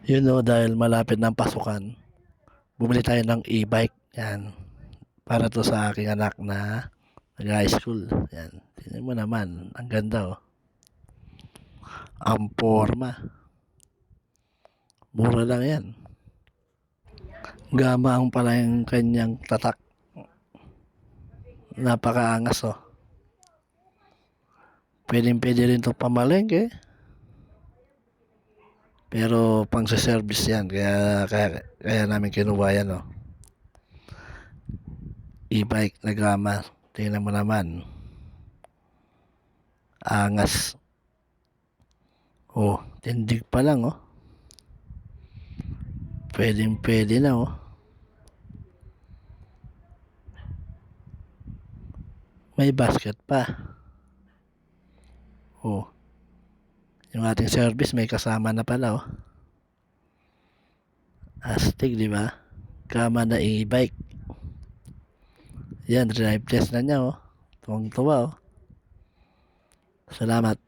Yun o, dahil malapit ng pasukan, bumili tayo ng e-bike. Yan. Para to sa aking anak na nag-high school. Yan. Tingnan mo naman. Ang ganda o. Ang forma. Mura lang yan. Gamaang pala yung kanyang tatak. Napakaangas o. Pwede rin to pamalengke. Pero pang service yan. Kaya namin kinuha yan o. E-bike na gama. Tingnan mo naman. Angas. Oh, tindig pa lang oh. Pwede na oh. May basket pa. Oh. Yung ating service may kasama na pala oh. Astig, di ba? Kama na e-bike. Yan, drive test na niya oh. Tuwang-tuwa oh. Salamat.